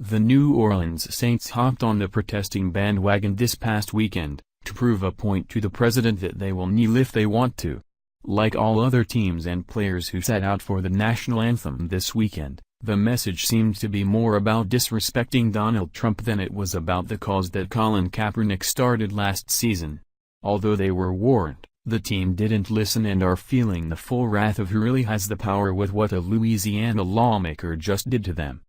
The New Orleans Saints hopped on the protesting bandwagon this past weekend, to prove a point to the president that they will kneel if they want to. Like all other teams and players who sat out for the national anthem this weekend, the message seemed to be more about disrespecting Donald Trump than it was about the cause that Colin Kaepernick started last season. Although they were warned, the team didn't listen and are feeling the full wrath of who really has the power with what a Louisiana lawmaker just did to them.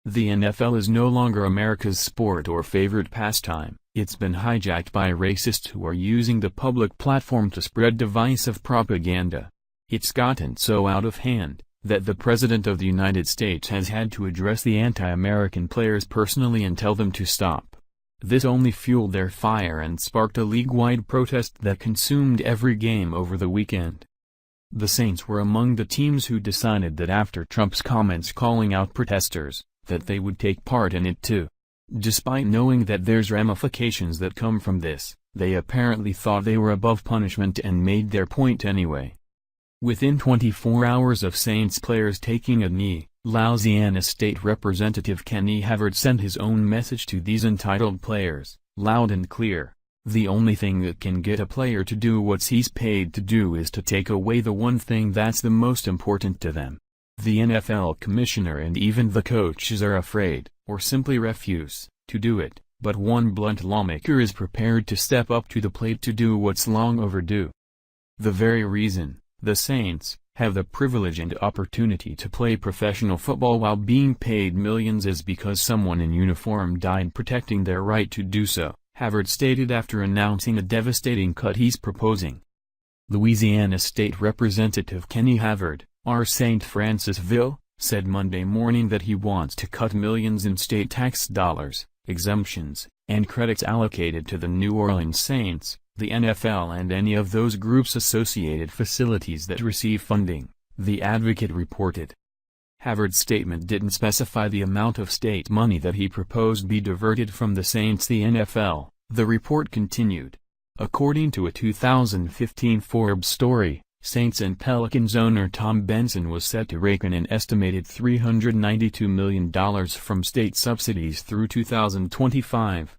The NFL is no longer America's sport or favorite pastime. It's been hijacked by racists who are using the public platform to spread divisive propaganda. It's gotten so out of hand that the President of the United States has had to address the anti-American players personally and tell them to stop. This only fueled their fire and sparked a league-wide protest that consumed every game over the weekend. The Saints were among the teams who decided that after Trump's comments calling out protesters, that they would take part in it too. Despite knowing that there's ramifications that come from this, they apparently thought they were above punishment and made their point anyway. Within 24 hours of Saints players taking a knee, Louisiana State Representative Kenny Havard sent his own message to these entitled players, loud and clear. The only thing that can get a player to do what he's paid to do is to take away the one thing that's the most important to them. The NFL commissioner and even the coaches are afraid, or simply refuse, to do it, but one blunt lawmaker is prepared to step up to the plate to do what's long overdue. The very reason the Saints have the privilege and opportunity to play professional football while being paid millions is because someone in uniform died protecting their right to do so, Havard stated after announcing a devastating cut he's proposing. Louisiana State Representative Kenny Havard, R. St. Francisville, said Monday morning that he wants to cut millions in state tax dollars, exemptions, and credits allocated to the New Orleans Saints, the NFL and any of those groups' associated facilities that receive funding, the Advocate reported. Havard's statement didn't specify the amount of state money that he proposed be diverted from the Saints. The NFL, the report continued. According to a 2015 Forbes story, Saints and Pelicans owner Tom Benson was set to rake in an estimated $392 million from state subsidies through 2025.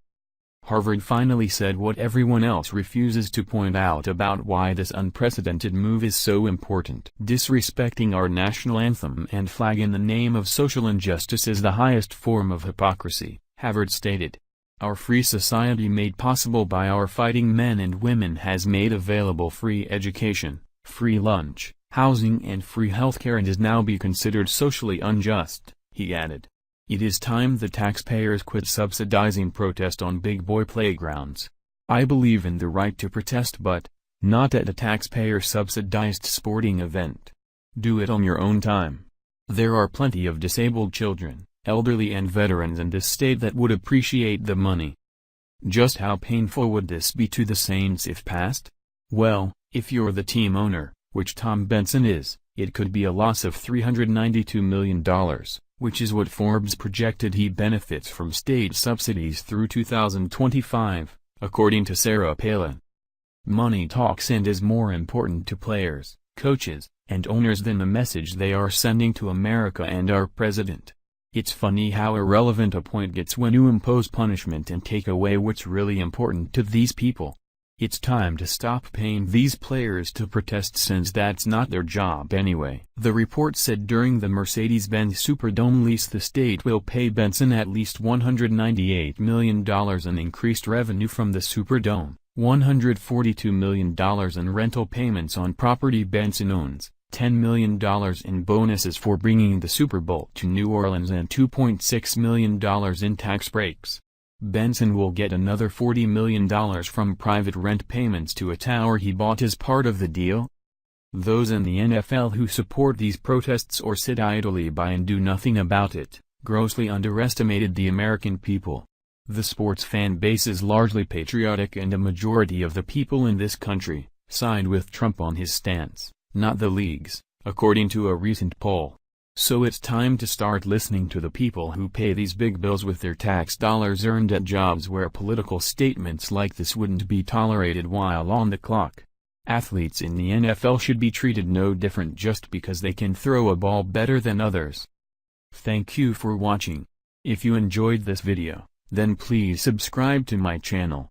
Harvard finally said what everyone else refuses to point out about why this unprecedented move is so important. Disrespecting our national anthem and flag in the name of social injustice is the highest form of hypocrisy, Harvard stated. Our free society made possible by our fighting men and women has made available free education, free lunch, housing and free healthcare and is now be considered socially unjust, he added. It is time the taxpayers quit subsidizing protest on big boy playgrounds. I believe in the right to protest but, not at a taxpayer-subsidized sporting event. Do it on your own time. There are plenty of disabled children, elderly and veterans in this state that would appreciate the money. Just how painful would this be to the Saints if passed? Well, if you're the team owner, which Tom Benson is, it could be a loss of $392 million. Which is what Forbes projected he benefits from state subsidies through 2025, according to Sarah Palin. Money talks and is more important to players, coaches, and owners than the message they are sending to America and our president. It's funny how irrelevant a point gets when you impose punishment and take away what's really important to these people. It's time to stop paying these players to protest since that's not their job anyway. The report said during the Mercedes-Benz Superdome lease the state will pay Benson at least $198 million in increased revenue from the Superdome, $142 million in rental payments on property Benson owns, $10 million in bonuses for bringing the Super Bowl to New Orleans and $2.6 million in tax breaks. Benson will get another $40 million from private rent payments to a tower he bought as part of the deal. Those in the NFL who support these protests or sit idly by and do nothing about it, grossly underestimated the American people. The sports fan base is largely patriotic and a majority of the people in this country side with Trump on his stance, not the leagues, according to a recent poll. So it's time to start listening to the people who pay these big bills with their tax dollars earned at jobs where political statements like this wouldn't be tolerated while on the clock. Athletes in the NFL should be treated no different just because they can throw a ball better than others. Thank you for watching. If you enjoyed this video, then please subscribe to my channel.